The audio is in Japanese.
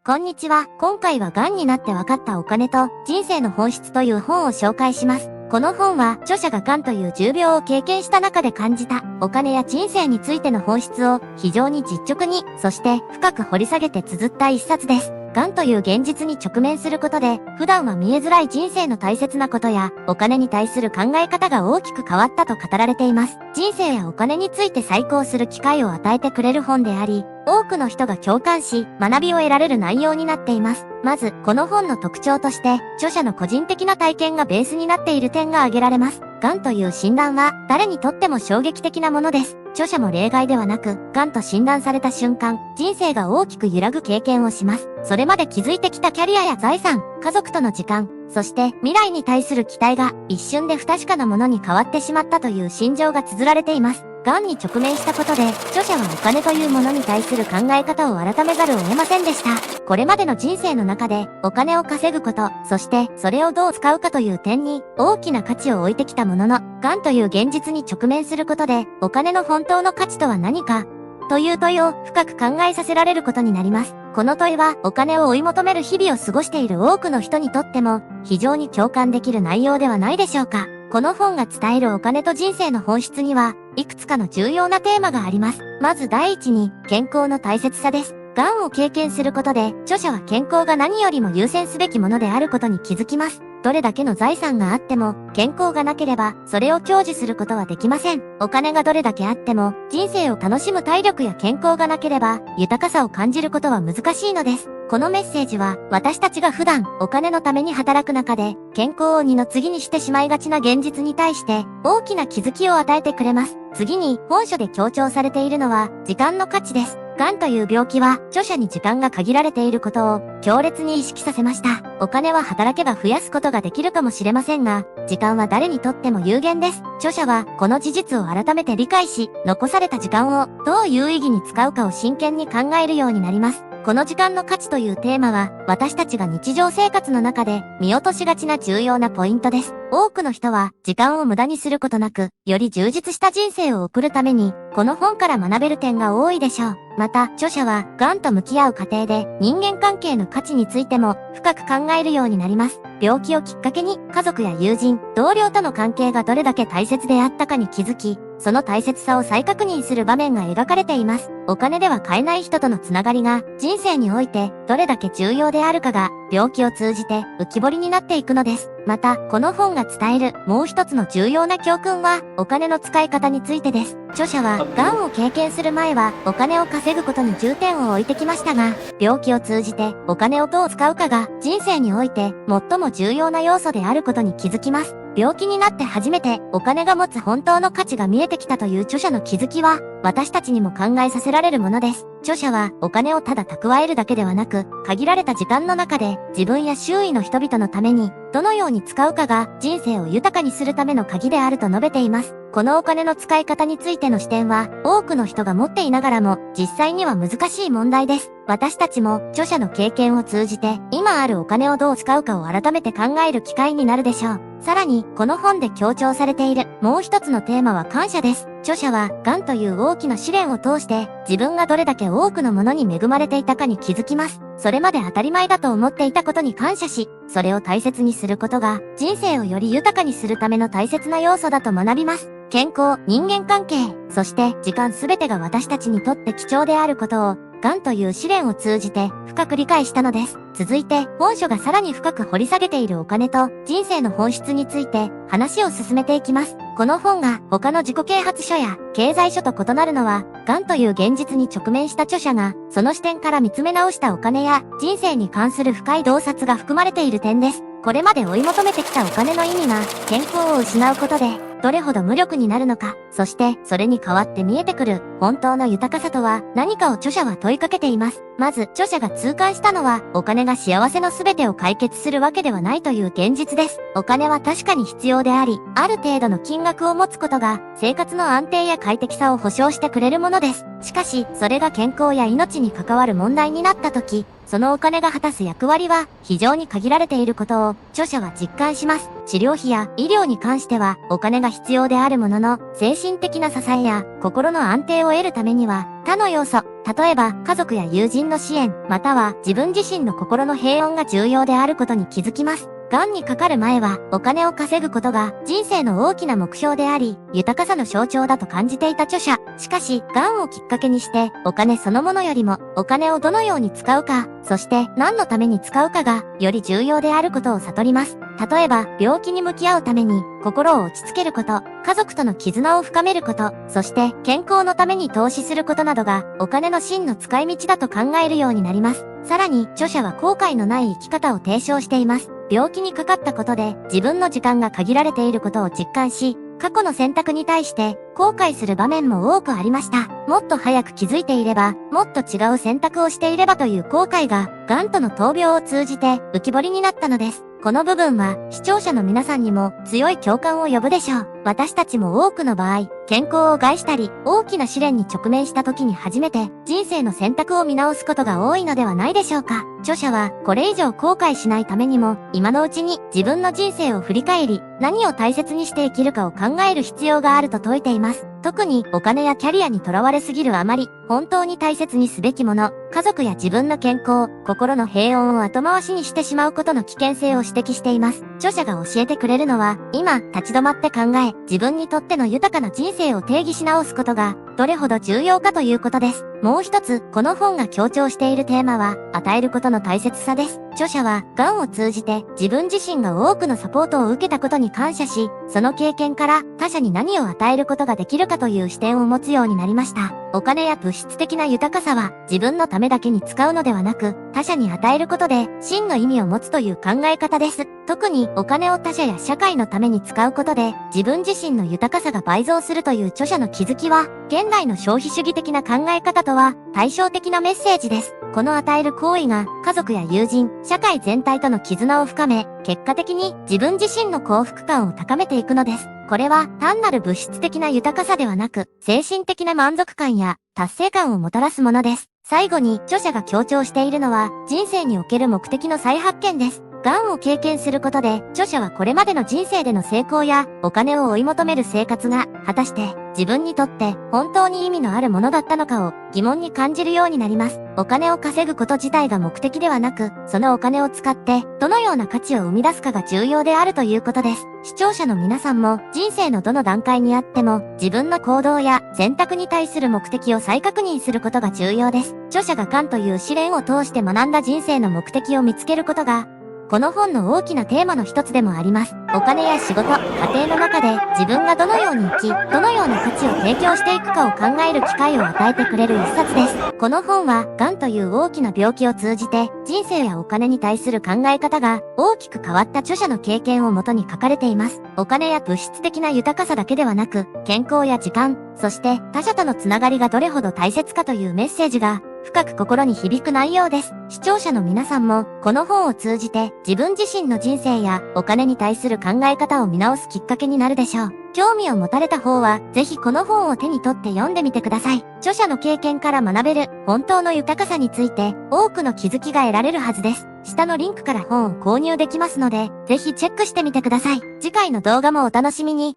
こんにちは。今回は癌になって分かったお金と人生の本質という本を紹介します。この本は著者が癌という重病を経験した中で感じたお金や人生についての本質を非常に実直に、そして深く掘り下げて綴った一冊です。癌という現実に直面することで、普段は見えづらい人生の大切なことや、お金に対する考え方が大きく変わったと語られています。人生やお金について再考する機会を与えてくれる本であり、多くの人が共感し、学びを得られる内容になっています。まず、この本の特徴として、著者の個人的な体験がベースになっている点が挙げられます。癌という診断は、誰にとっても衝撃的なものです。著者も例外ではなく、癌と診断された瞬間、人生が大きく揺らぐ経験をします。それまで築いてきたキャリアや財産、家族との時間、そして未来に対する期待が一瞬で不確かなものに変わってしまったという心情が綴られています。癌に直面したことで、著者はお金というものに対する考え方を改めざるを得ませんでした。これまでの人生の中で、お金を稼ぐこと、そしてそれをどう使うかという点に大きな価値を置いてきたものの、癌という現実に直面することで、お金の本当の価値とは何か、という問いを深く考えさせられることになります。この問いはお金を追い求める日々を過ごしている多くの人にとっても非常に共感できる内容ではないでしょうか。この本が伝えるお金と人生の本質にはいくつかの重要なテーマがあります。まず第一に健康の大切さです。癌を経験することで著者は健康が何よりも優先すべきものであることに気づきます。どれだけの財産があっても健康がなければそれを享受することはできません。お金がどれだけあっても人生を楽しむ体力や健康がなければ豊かさを感じることは難しいのです。このメッセージは私たちが普段お金のために働く中で健康を二の次にしてしまいがちな現実に対して大きな気づきを与えてくれます。次に本書で強調されているのは時間の価値です。癌という病気は著者に時間が限られていることを強烈に意識させました。お金は働けば増やすことができるかもしれませんが、時間は誰にとっても有限です。著者はこの事実を改めて理解し、残された時間をどう有意義に使うかを真剣に考えるようになります。この時間の価値というテーマは私たちが日常生活の中で見落としがちな重要なポイントです。多くの人は時間を無駄にすることなく、より充実した人生を送るために、この本から学べる点が多いでしょう。また、著者は癌と向き合う過程で人間関係の価値についても深く考えるようになります。病気をきっかけに家族や友人、同僚との関係がどれだけ大切であったかに気づき、その大切さを再確認する場面が描かれています。お金では買えない人とのつながりが人生においてどれだけ重要であるかが病気を通じて浮き彫りになっていくのです。また、この本が伝えるもう一つの重要な教訓はお金の使い方についてです。著者は癌を経験する前はお金を稼ぐことに重点を置いてきましたが、病気を通じてお金をどう使うかが人生において最も重要な要素であることに気づきます。病気になって初めてお金が持つ本当の価値が見えてきたという著者の気づきは私たちにも考えさせられるものです。著者はお金をただ蓄えるだけではなく、限られた時間の中で自分や周囲の人々のためにどのように使うかが人生を豊かにするための鍵であると述べています。このお金の使い方についての視点は多くの人が持っていながらも実際には難しい問題です。私たちも著者の経験を通じて今あるお金をどう使うかを改めて考える機会になるでしょう。さらにこの本で強調されているもう一つのテーマは感謝です。著者は癌という大きな試練を通して自分がどれだけ多くのものに恵まれていたかに気づきます。それまで当たり前だと思っていたことに感謝し、それを大切にすることが人生をより豊かにするための大切な要素だと学びます。健康、人間関係、そして時間すべてが私たちにとって貴重であることを癌という試練を通じて深く理解したのです。続いて本書がさらに深く掘り下げているお金と人生の本質について話を進めていきます。この本が他の自己啓発書や経済書と異なるのは、癌という現実に直面した著者がその視点から見つめ直したお金や人生に関する深い洞察が含まれている点です。これまで追い求めてきたお金の意味が健康を失うことでどれほど無力になるのか、そしてそれに代わって見えてくる本当の豊かさとは何かを著者は問いかけています。まず著者が痛感したのはお金が幸せの全てを解決するわけではないという現実です。お金は確かに必要であり、ある程度の金額を持つことが生活の安定や快適さを保証してくれるものです。しかし、それが健康や命に関わる問題になった時、そのお金が果たす役割は非常に限られていることを著者は実感します。治療費や医療に関してはお金が必要であるものの、精神的な支えや心の安定を得るためには他の要素、例えば、家族や友人の支援、または自分自身の心の平穏が重要であることに気づきます。癌にかかる前は、お金を稼ぐことが人生の大きな目標であり、豊かさの象徴だと感じていた著者。しかし、癌をきっかけにして、お金そのものよりも、お金をどのように使うか、そして何のために使うかが、より重要であることを悟ります。例えば、病気に向き合うために、心を落ち着けること、家族との絆を深めること、そして健康のために投資することなどが、お金の真の使い道だと考えるようになります。さらに、著者は後悔のない生き方を提唱しています。病気にかかったことで、自分の時間が限られていることを実感し、過去の選択に対して後悔する場面も多くありました。もっと早く気づいていれば、もっと違う選択をしていればという後悔が、癌との闘病を通じて浮き彫りになったのです。この部分は視聴者の皆さんにも強い共感を呼ぶでしょう。私たちも多くの場合、健康を害したり、大きな試練に直面した時に初めて人生の選択を見直すことが多いのではないでしょうか。著者はこれ以上後悔しないためにも、今のうちに自分の人生を振り返り、何を大切にして生きるかを考える必要があると説いています。特にお金やキャリアにとらわれすぎるあまり、本当に大切にすべきもの、家族や自分の健康、心の平穏を後回しにしてしまうことの危険性を指摘しています。著者が教えてくれるのは、今、立ち止まって考え、自分にとっての豊かな人生を定義し直すことが、どれほど重要かということです。もう一つ、この本が強調しているテーマは、与えることの大切さです。著者は、癌を通じて自分自身が多くのサポートを受けたことに感謝し、その経験から他者に何を与えることができるかという視点を持つようになりました。お金や物質的な豊かさは自分のためだけに使うのではなく、他者に与えることで真の意味を持つという考え方です。特にお金を他者や社会のために使うことで自分自身の豊かさが倍増するという著者の気づきは、現代の消費主義的な考え方とは対照的なメッセージです。この与える行為が家族や友人、社会全体との絆を深め、結果的に自分自身の幸福感を高めていくのです。これは単なる物質的な豊かさではなく、精神的な満足感や達成感をもたらすものです。最後に著者が強調しているのは、人生における目的の再発見です。癌を経験することで、著者はこれまでの人生での成功やお金を追い求める生活が、果たして自分にとって本当に意味のあるものだったのかを疑問に感じるようになります。お金を稼ぐこと自体が目的ではなく、そのお金を使ってどのような価値を生み出すかが重要であるということです。視聴者の皆さんも人生のどの段階にあっても自分の行動や選択に対する目的を再確認することが重要です。著者が癌という試練を通して学んだ人生の目的を見つけることが、この本の大きなテーマの一つでもあります。お金や仕事、家庭の中で自分がどのように生き、どのような価値を提供していくかを考える機会を与えてくれる一冊です。この本は、癌という大きな病気を通じて、人生やお金に対する考え方が大きく変わった著者の経験をもとに書かれています。お金や物質的な豊かさだけではなく、健康や時間、そして他者とのつながりがどれほど大切かというメッセージが、深く心に響く内容です。視聴者の皆さんも、この本を通じて自分自身の人生やお金に対する考え方を見直すきっかけになるでしょう。興味を持たれた方は、ぜひこの本を手に取って読んでみてください。著者の経験から学べる本当の豊かさについて、多くの気づきが得られるはずです。下のリンクから本を購入できますので、ぜひチェックしてみてください。次回の動画もお楽しみに。